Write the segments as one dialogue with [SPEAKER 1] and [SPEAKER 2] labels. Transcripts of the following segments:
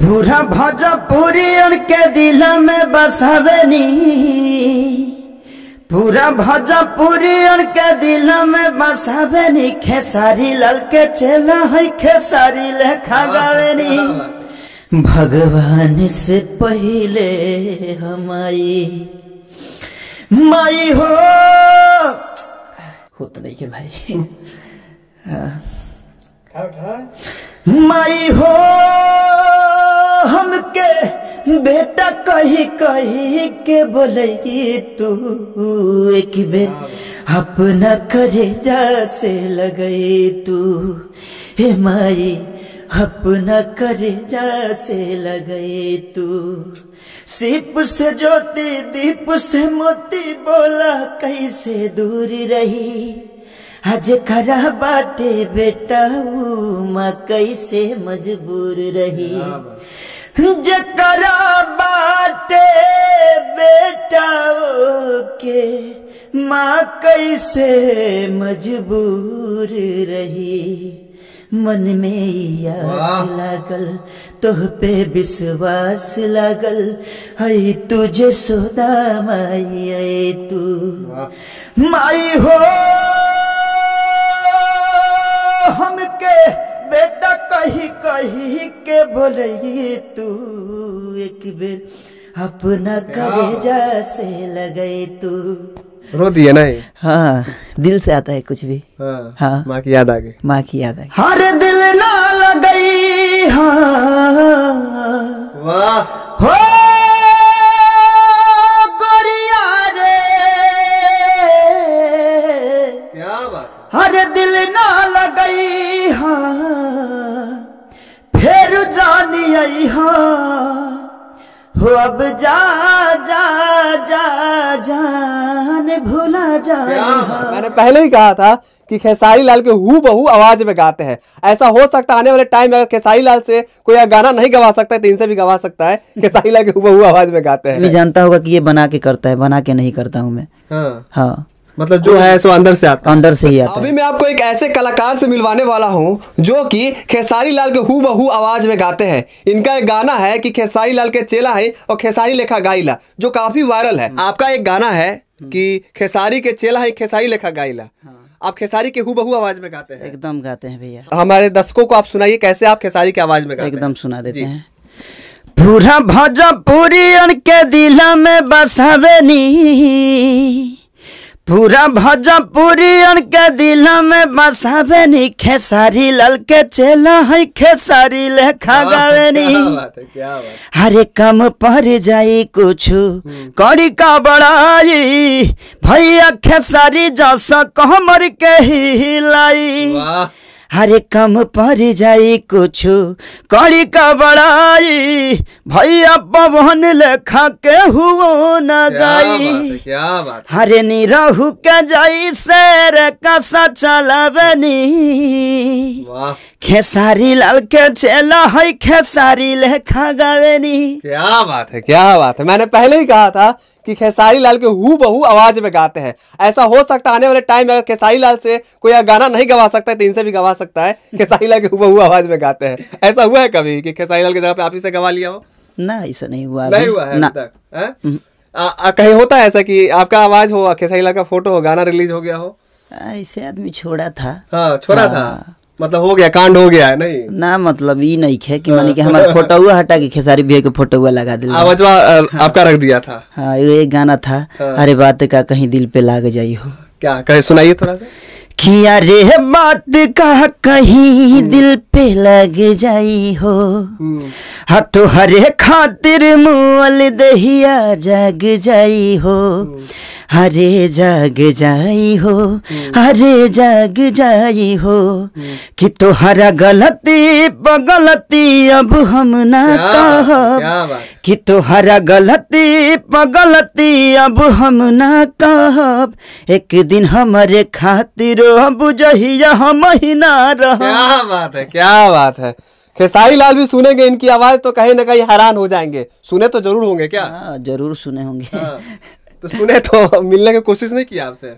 [SPEAKER 1] पूरा भोजपुरियन के दिल में बसावेनी, पूरा भोजपुरियन के दिल में बसावेनी। खेसारी लाल के चेला है खेसारी लेखा गावेनी। भगवान से पहले हमारी माई हो तो नहीं के भाई माई हो हमके बेटा कही कही के बोलेगी तू। एक बेर अपना करेजा से लगई तू, हे माई अपना करेजा से लगई तू। सिप से ज्योति दीप से मोती बोला कैसे दूर रही। आज खरा बाटे बेटा माँ कैसे मजबूर रही। जकरा बाटे बेटा के माँ कैसे मजबूर रही। मन में आस लागल तोह पे विश्वास लागल है तुझे सोदा माई है तू माई हो हमके बेटा कही कही के बोले तू। एक बेर अपना कलेजा से लगे तू।
[SPEAKER 2] रो दिया ना?
[SPEAKER 1] हाँ, दिल से आता है कुछ भी। हाँ,
[SPEAKER 2] माँ की याद आ गई।
[SPEAKER 1] माँ की याद आ गई। हर दिल ना लगई। हाँ
[SPEAKER 2] वाह
[SPEAKER 1] हो गोरिया रे,
[SPEAKER 2] क्या बात।
[SPEAKER 1] हर दिल ना लगई। हाँ फिर जानी आई। हाँ हो अब जा जा जा जान भूला जा।
[SPEAKER 2] मैंने पहले ही कहा था कि खेसारी लाल के हूबहू आवाज में गाते हैं। ऐसा हो सकता है आने वाले टाइम में अगर खेसारी लाल से कोई गाना नहीं गवा सकता है तो इनसे भी गवा सकता है। खेसारी लाल के हूबहू आवाज में गाते हैं।
[SPEAKER 1] भी जानता होगा कि ये बना के करता है, बना के नहीं करता हूँ मैं। हाँ
[SPEAKER 2] मतलब जो है सो अंदर से आता है।
[SPEAKER 1] अंदर से ही आता है।
[SPEAKER 2] अभी मैं आपको एक ऐसे कलाकार से मिलवाने वाला हूँ जो कि खेसारी लाल के हूबहू आवाज में गाते हैं। इनका एक गाना है कि खेसारी लाल के चेला है और खेसारी लेखा गाइला, जो काफी वायरल है। आपका एक गाना है कि खेसारी के चेला है खेसारी लेखा गाइला। आप खेसारी के हूबहू आवाज में गाते हैं।
[SPEAKER 1] एकदम गाते हैं भैया।
[SPEAKER 2] हमारे दर्शकों को आप सुनाइए कैसे आप खेसारी की आवाज में गाते हैं।
[SPEAKER 1] एकदम सुना देते हैं। पूरा भोजपुरियन के दिल में बसावेनी, पूरा भोजपुरियन के दिल में बसावेनी। खेसारी लाल के चेला है खेसारी लेखा गावेनी।
[SPEAKER 2] क्या बात।
[SPEAKER 1] हरे कम पर जाई कुछ कौड़ी का बड़ाई, भैया खेसारी जैसा कमर के हिलाई। हरे कम पर जाई कुछ कौड़ी का बड़ाई, भैया पवन लेखा के हुओ न गाई।
[SPEAKER 2] क्या बात।
[SPEAKER 1] हरे निरहु के जाई शेर कसा चलावनी। खेसारी लाल के चेला है खेसारी लेखा गावेनी।
[SPEAKER 2] क्या बात है, क्या बात है। मैंने पहले ही कहा था कि खेसारी लाल के हूबहू आवाज में गाते हैं। ऐसा हो सकता है आने वाले टाइम में अगर खेसारी लाल से कोई गाना नहीं गवा सकता है तो इनसे भी गवा सकता है। खेसारी लाल के हूबहू आवाज में गाते हैं। ऐसा हुआ है कभी कि खेसारी लाल की जगह पे आप ही से गवा लिया हो?
[SPEAKER 1] ना, ऐसा नहीं हुआ।
[SPEAKER 2] नहीं हुआ है अभी तक। कहीं होता है ऐसा कि आपका आवाज हो, खेसारी लाल का फोटो हो, गाना रिलीज हो गया हो?
[SPEAKER 1] ऐसे आदमी छोड़ा था।
[SPEAKER 2] हाँ छोड़ा था, मतलब हो गया, कांड हो गया है। नहीं
[SPEAKER 1] ना, मतलब ये नहीं है कि मानी कि हमारा फोटो हटा के खेसारी भैया के फोटो लगा दिया।
[SPEAKER 2] आवाज आपका रख दिया था।
[SPEAKER 1] हाँ, ये एक गाना था। अरे बात का कहीं दिल पे लाग जाई हो।
[SPEAKER 2] क्या कहे, सुनाइए थोड़ा सा।
[SPEAKER 1] कि अरे बात का कहीं दिल पे लग जाई हो, हाँ तो हरे खातिर मुअल दहिया जग जाई हो। हरे जाग जाई हो, हरे जाग जाई हो। कि तोहरा गलती पगलती अब हम ना कहब, कि तोहरा गलती पगलती अब हम ना कहब। एक दिन हमारे खातिर बुझहिया हम ही ना रहब।
[SPEAKER 2] क्या बात है, क्या बात है। खेसारी लाल भी सुनेंगे इनकी आवाज तो कहीं ना कहीं हैरान हो जाएंगे। सुने तो जरूर होंगे क्या?
[SPEAKER 1] जरूर सुने होंगे।
[SPEAKER 2] तो सुने तो मिलने की कोशिश नहीं की आपसे?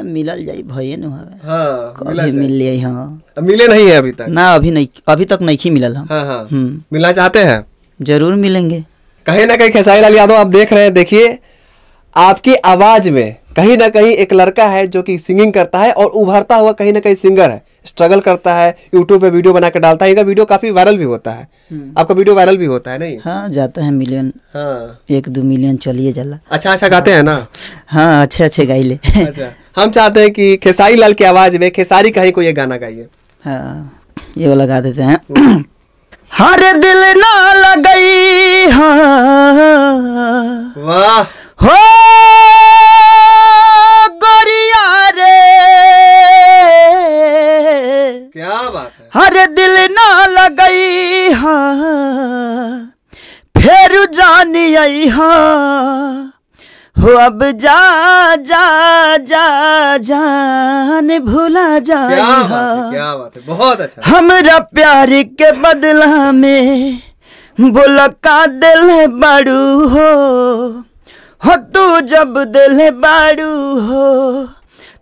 [SPEAKER 1] मिलल जाई भइए न हवे।
[SPEAKER 2] हाँ,
[SPEAKER 1] कभी मिल लिए। हाँ,
[SPEAKER 2] मिले नहीं है अभी तक?
[SPEAKER 1] ना, अभी तक नहीं मिलल हम।
[SPEAKER 2] हाँ, हाँ। मिलना चाहते हैं?
[SPEAKER 1] जरूर मिलेंगे।
[SPEAKER 2] कहीं ना कहीं खेसारी लाल यादव आप देख रहे हैं, देखिए आपकी आवाज में कहीं ना कहीं एक लड़का है जो कि सिंगिंग करता है और उभरता हुआ कहीं ना कहीं सिंगर है, स्ट्रगल करता है, यूट्यूब पे वीडियो बना के डालता है। इनका वीडियो काफी वायरल भी होता है। आपका वीडियो वायरल भी होता है नहीं?
[SPEAKER 1] हाँ, जाता है मिलियन।
[SPEAKER 2] हाँ,
[SPEAKER 1] 1-2 मिलियन चलिए जाला।
[SPEAKER 2] अच्छा गाते हैं ना?
[SPEAKER 1] हाँ, अच्छे गाइले।
[SPEAKER 2] अच्छा, हम चाहते हैं कि खेसारी लाल की आवाज में खेसारी कहीं को ये गाना गाइए।
[SPEAKER 1] हाँ, ये वाला गा देते हैं। हर दिल ना लगई हाँ,
[SPEAKER 2] वाह,
[SPEAKER 1] हो गोरिया रे,
[SPEAKER 2] क्या बात है।
[SPEAKER 1] हर दिल ना लगई हाँ, फिर जानी आई हाँ, हो अब जा जा जा जान भूला जा।
[SPEAKER 2] क्या बात है, बहुत अच्छा।
[SPEAKER 1] हमरा प्यार के बदला में बोला का दिल बाड़ू हो तू जब दिल बाड़ू हो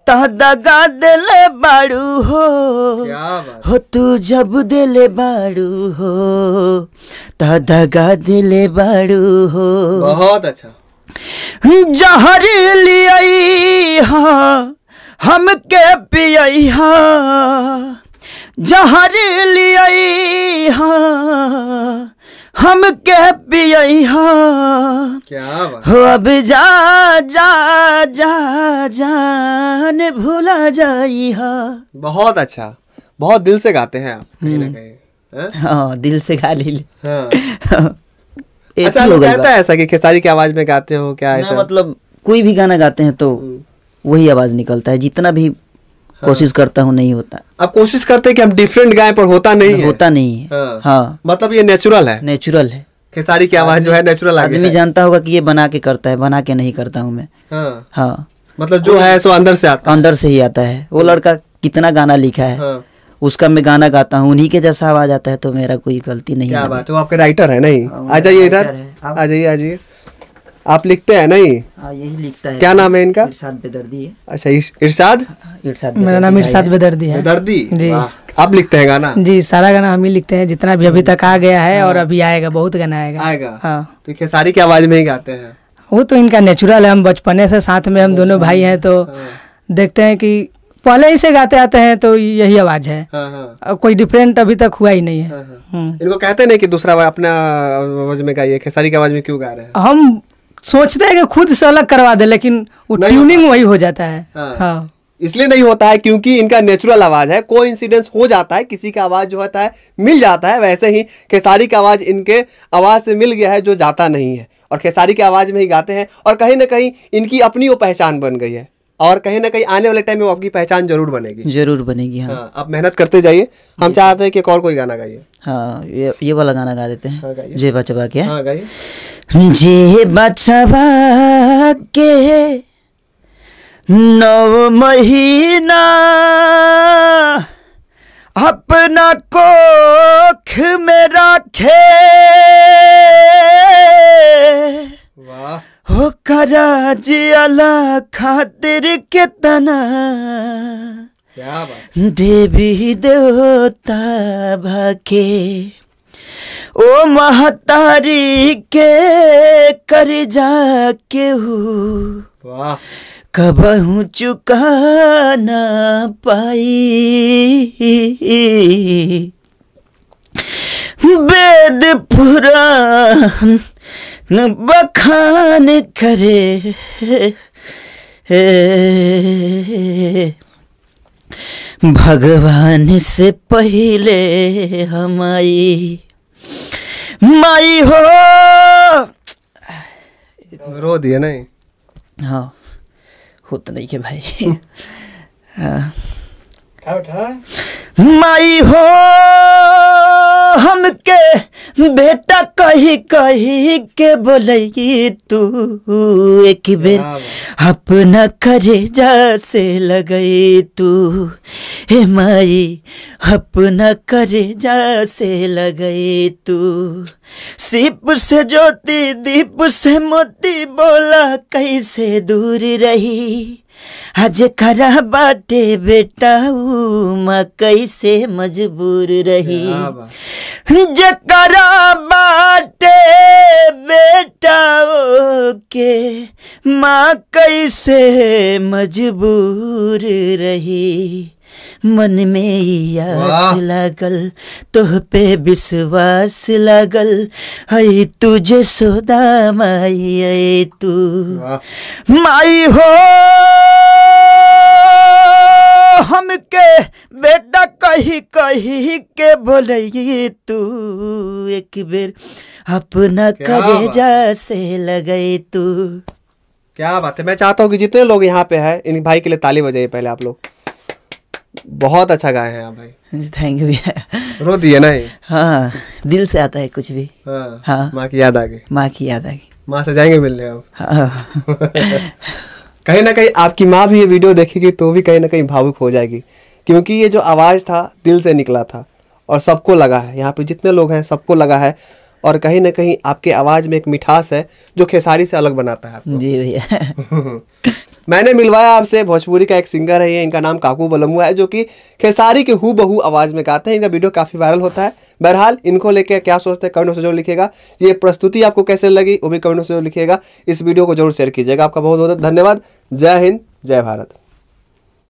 [SPEAKER 1] ता दगा दिल बाड़ू हो तू जब दिल बाड़ू हो ता दगा दिल बाड़ू हो।
[SPEAKER 2] बहुत अच्छा।
[SPEAKER 1] जहर लियाई हाँ, हम के पियाई हाँ, जहर लियाई हाँ, हम के पियाई हाँ,
[SPEAKER 2] क्या बात
[SPEAKER 1] हो अब जा जा जा जान भूला जाई हाँ।
[SPEAKER 2] बहुत अच्छा, बहुत दिल से गाते हैं आप कहीं ना कहीं।
[SPEAKER 1] हाँ, दिल से गा ली।
[SPEAKER 2] हाँ। अच्छा, लोग कहता है ऐसा कि खेसारी की आवाज में गाते हो क्या? ऐसा
[SPEAKER 1] मतलब कोई भी गाना गाते हैं तो वही आवाज निकलता है, जितना भी कोशिश करता हूँ नहीं होता।
[SPEAKER 2] आप कोशिश करते हैं कि हम डिफरेंट गाएं पर होता नहीं है।
[SPEAKER 1] होता नहीं है। हाँ,
[SPEAKER 2] मतलब ये नेचुरल है।
[SPEAKER 1] नेचुरल है।
[SPEAKER 2] खेसारी की आवाज जो है नेचुरल
[SPEAKER 1] आदमी जानता होगा कि ये बना के करता है, बना के नहीं करता हूँ मैं। हाँ,
[SPEAKER 2] मतलब जो है सो अंदर से आता है।
[SPEAKER 1] अंदर से ही आता है। वो लड़का कितना गाना लिखा है, उसका मैं गाना गाता हूँ, उन्हीं के जैसा आवाज आता है, तो मेरा कोई गलती नहीं है।
[SPEAKER 2] क्या बात है, वो आपके राइटर है नहीं? आ जाइए इधर, आ जाइए। आप लिखते हैं नहीं?
[SPEAKER 1] हाँ, यही लिखता है।
[SPEAKER 2] क्या नाम है इनका?
[SPEAKER 1] इरशाद बेदर्दी है।
[SPEAKER 2] अच्छा, इरशाद।
[SPEAKER 3] मेरा नाम इरशाद बेदर्दी है।
[SPEAKER 2] बेदर्दी
[SPEAKER 3] जी।
[SPEAKER 2] आप लिखते हैं गाना?
[SPEAKER 3] जी, सारा गाना हम ही लिखते हैं, जितना भी अभी तक आ गया है और अभी आएगा, बहुत गाना आएगा। हाँ,
[SPEAKER 2] तो खेसारी की आवाज में ही गाते हैं?
[SPEAKER 3] वो तो इनका नेचुरल है। हम बचपने से साथ में, हम दोनों भाई हैं, तो देखते हैं कि पहले ही से गाते आते हैं, तो यही आवाज है। अब कोई डिफरेंट अभी तक हुआ ही नहीं है।
[SPEAKER 2] इनको कहते नहीं कि दूसरा अपना आवाज में गाइए, खेसारी की आवाज में क्यों गा रहे हैं?
[SPEAKER 3] हम सोचते हैं कि खुद से अलग करवा दे, लेकिन वो ट्यूनिंग वही हो जाता है। हाँ,
[SPEAKER 2] इसलिए नहीं होता है क्योंकि इनका नेचुरल आवाज है। कोई इंसिडेंस हो जाता है, किसी का आवाज जो होता है मिल जाता है, वैसे ही खेसारी का आवाज इनके आवाज से मिल गया है, जो जाता नहीं है, और खेसारी की आवाज में ही गाते हैं। और कहीं ना कहीं इनकी अपनी वो पहचान बन गई है, और कहीं ना कहीं आने वाले टाइम में वो आपकी पहचान जरूर बनेगी।
[SPEAKER 1] जरूर बनेगी। हाँ,
[SPEAKER 2] आप मेहनत करते जाइए। हम चाहते हैं कि और कोई गाना गाइए।
[SPEAKER 1] हाँ, ये वाला गाना गा देते हैं। जे बचवा के।
[SPEAKER 2] हाँ, गाइए।
[SPEAKER 1] जे बचवा के 9 महीना अपना कोख में रखे,
[SPEAKER 2] वाह,
[SPEAKER 1] हो करा जियाला खातिर कितना
[SPEAKER 2] क्या बात।
[SPEAKER 1] देवी देवता भाके, ओ महतारी के कर जाके हूँ,
[SPEAKER 2] वाह,
[SPEAKER 1] कबहू चुका ना पाई। वेद पुराण बखान करे, भगवान से पहले हमारी माई हो।
[SPEAKER 2] रो दिए नहीं?
[SPEAKER 1] हाँ, होता नहीं के भाई। हाँ, माई हो हमके बेटा कही कही के बोलई तू, एक बेर अपना करेजा से लगई तू, हे माई अपना करेजा से लगई तू। सीप से ज्योति दीप से मोती बोला कैसे दूर रही, आज खरा बाटे बेटा माँ कैसे मजबूर रही। जकरा बाटे माँ कैसे मजबूर रही, मन में यास लागल, तोह पे विश्वास लागल, है तुझे सोदा माई, है तू माई हो हमके बेटा कही कही के बोलई तू, एक बेर अपना कलेजा से लगई तू।
[SPEAKER 2] क्या बात है। मैं चाहता हूँ कि जितने लोग यहाँ पे हैं इन भाई के लिए ताली बजाइए पहले आप लोग। बहुत अच्छा गाए हैं आप भाई।
[SPEAKER 1] थैंक यू भैया।
[SPEAKER 2] रो दिए ना ये?
[SPEAKER 1] हाँ, दिल से आता है कुछ भी।
[SPEAKER 2] हाँ, माँ की याद आ गई।
[SPEAKER 1] माँ की याद आ गई।
[SPEAKER 2] माँ से जाएंगे मिलने अब।
[SPEAKER 1] हाँ।
[SPEAKER 2] कहीं ना कहीं आपकी माँ भी ये वीडियो देखेगी तो भी कहीं ना कहीं भावुक हो जाएगी, क्योंकि ये जो आवाज़ था दिल से निकला था और सबको लगा है, यहाँ पे जितने लोग हैं सबको लगा है। और कहीं ना कहीं आपके आवाज़ में एक मिठास है जो खेसारी से अलग बनाता है आपको।
[SPEAKER 1] जी भैया।
[SPEAKER 2] मैंने मिलवाया आपसे भोजपुरी का एक सिंगर है, ये इनका नाम काकू बलमुआ है, जो कि खेसारी के हूबहू आवाज़ में गाते हैं। इनका वीडियो काफ़ी वायरल होता है। बहरहाल इनको लेके क्या सोचते हैं कमेंट में जरूर लिखिएगा। ये प्रस्तुति आपको कैसे लगी वो भी कमेंट में जरूर लिखिएगा। इस वीडियो को जरूर शेयर कीजिएगा। आपका बहुत बहुत धन्यवाद। जय हिंद, जय भारत।